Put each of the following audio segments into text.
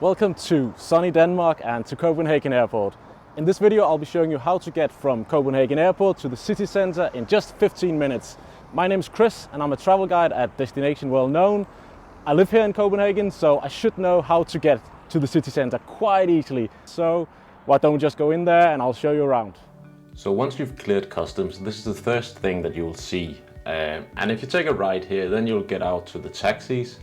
Welcome to sunny Denmark and to Copenhagen Airport. In this video I'll be showing you how to get from Copenhagen Airport to the city center in just 15 minutes. My name is Kris and I'm a travel guide at Destination Well Known. I live here in Copenhagen, so I should know how to get to the city center quite easily. So why don't we just go in there and I'll show you around. So once you've cleared customs, this is the first thing that you will see. And if you take a right here, then you'll get out to the taxis.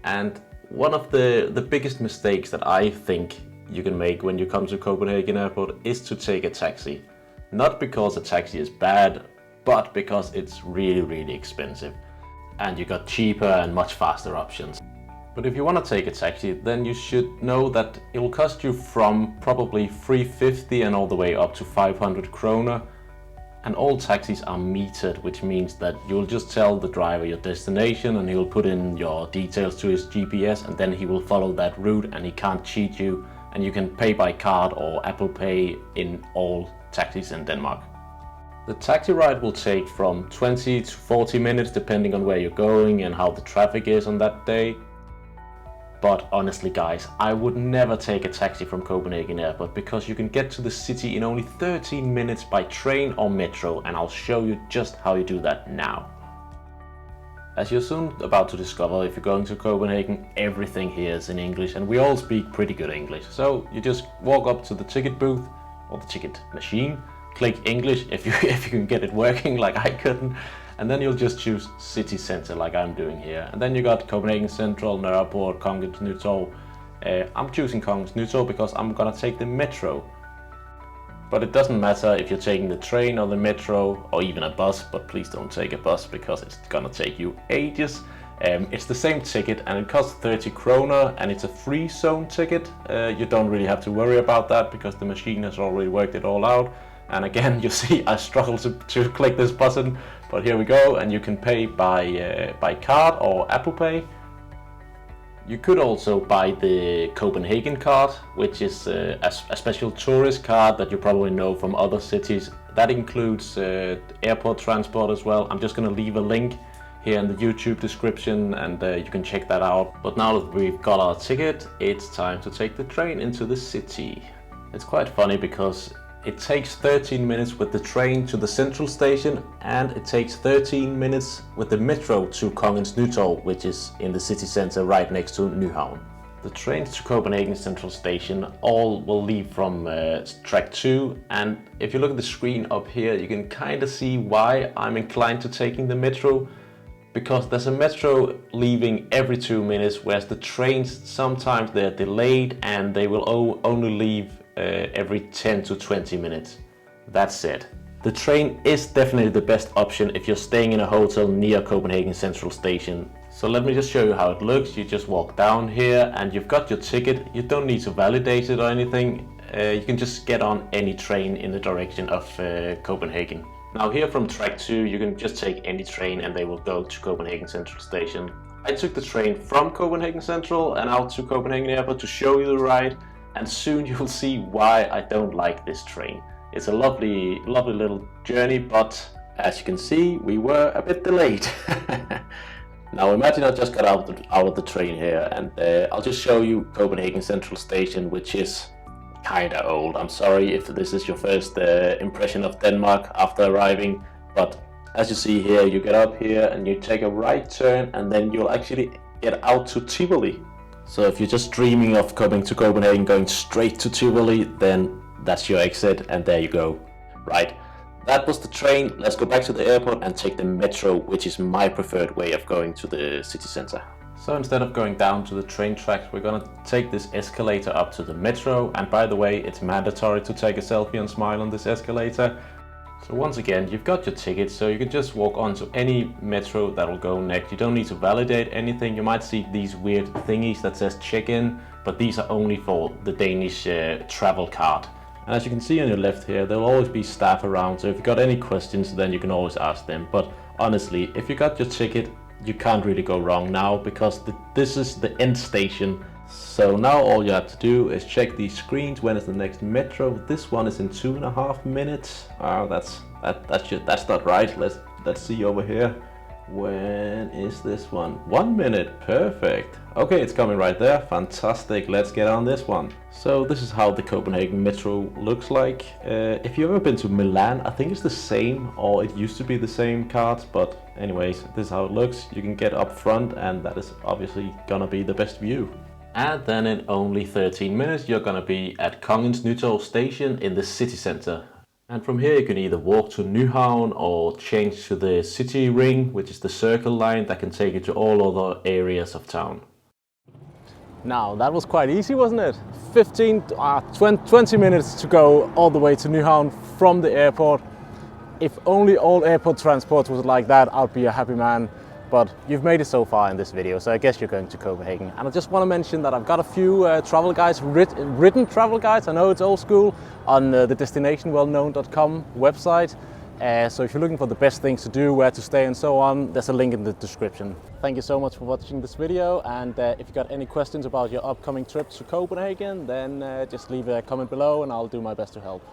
And one of the biggest mistakes that I think you can make when you come to Copenhagen Airport is to take a taxi. Not because a taxi is bad, but because it's really expensive. And you got cheaper and much faster options. But if you want to take a taxi, then you should know that it will cost you from probably 350 and all the way up to 500 kroner. And all taxis are metered, which means that you'll just tell the driver your destination and he'll put in your details to his GPS, and then he will follow that route and he can't cheat you, and you can pay by card or Apple Pay in all taxis in Denmark. The taxi ride will take from 20 to 40 minutes depending on where you're going and how the traffic is on that day. But honestly guys, I would never take a taxi from Copenhagen Airport because you can get to the city in only 13 minutes by train or metro, and I'll show you just how you do that now. As you're soon about to discover, if you're going to Copenhagen, everything here is in English and we all speak pretty good English. So you just walk up to the ticket booth or the ticket machine, click English if you can get it working like I couldn't. And then you'll just choose city center like I'm doing here. And then you got Copenhagen Central, Nørreport, Kongens Nytorv. I'm choosing Kongens Nytorv because I'm gonna take the metro. But it doesn't matter if you're taking the train or the metro or even a bus, but please don't take a bus because it's gonna take you ages. It's the same ticket and it costs 30 kroner and it's a free zone ticket. You don't really have to worry about that because the machine has already worked it all out. And again, you see I struggle to click this button, but here we go, and you can pay by card or Apple Pay. You could also buy the Copenhagen card, which is a special tourist card that you probably know from other cities. That includes airport transport as well. I'm just going to leave a link here in the YouTube description and you can check that out. But now that we've got our ticket, it's time to take the train into the city. It's quite funny because it takes 13 minutes with the train to the central station, and it takes 13 minutes with the metro to Kongens Nytorv, which is in the city center right next to Nyhavn. The trains to Copenhagen Central Station all will leave from track 2, and if you look at the screen up here, you can kind of see why I'm inclined to taking the metro. Because there's a metro leaving every 2 minutes, whereas the trains sometimes they're delayed and they will only leave every 10 to 20 minutes. That said, the train is definitely the best option if you're staying in a hotel near Copenhagen Central Station. So let me just show you how it looks. You just walk down here and you've got your ticket. You don't need to validate it or anything. You can just get on any train in the direction of Copenhagen. Now here from track 2 you can just take any train and they will go to Copenhagen Central Station. I took the train from Copenhagen Central and out to Copenhagen Airport to show you the ride, and soon you'll see why I don't like this train. It's a lovely little journey, but as you can see we were a bit delayed. Now imagine I just got out of the train here and I'll just show you Copenhagen Central Station, which is kinda old. I'm sorry if this is your first impression of Denmark after arriving, but as you see here, you get up here and you take a right turn and then you'll actually get out to Tivoli. So if you're just dreaming of coming to Copenhagen, going straight to Tivoli, then that's your exit and there you go. Right, that was the train. Let's go back to the airport and take the metro, which is my preferred way of going to the city center. So instead of going down to the train tracks, we're gonna take this escalator up to the metro. And by the way, it's mandatory to take a selfie and smile on this escalator. So once again, you've got your ticket, so you can just walk onto any metro that will go next. You don't need to validate anything. You might see these weird thingies that says check-in, but these are only for the Danish travel card. And as you can see on your left here, there will always be staff around, so if you've got any questions, then you can always ask them. But honestly, if you got your ticket, you can't really go wrong now because this is the end station. So now all you have to do is check these screens. When is the next metro? This one is in 2.5 minutes. Oh, that's not right. Let's see over here. When is this one? 1 minute, perfect. Okay, it's coming right there, fantastic, let's get on this one. So this is how the Copenhagen metro looks like. If you've ever been to Milan, I think it's the same, or it used to be the same card, but anyways, this is how it looks. You can get up front, and that is obviously gonna be the best view. And then in only 13 minutes, you're gonna be at Kongens Nytorv station in the city center. And from here you can either walk to Nyhavn or change to the city ring, which is the circle line that can take you to all other areas of town. Now that was quite easy, wasn't it? 20 minutes to go all the way to Nyhavn from the airport. If only all airport transport was like that, I'd be a happy man. But you've made it so far in this video, so I guess you're going to Copenhagen. And I just want to mention that I've got a few travel guides, written travel guides. I know it's old school, on the destinationwellknown.com website. So if you're looking for the best things to do, where to stay and so on, there's a link in the description. Thank you so much for watching this video. And if you've got any questions about your upcoming trip to Copenhagen, then just leave a comment below and I'll do my best to help.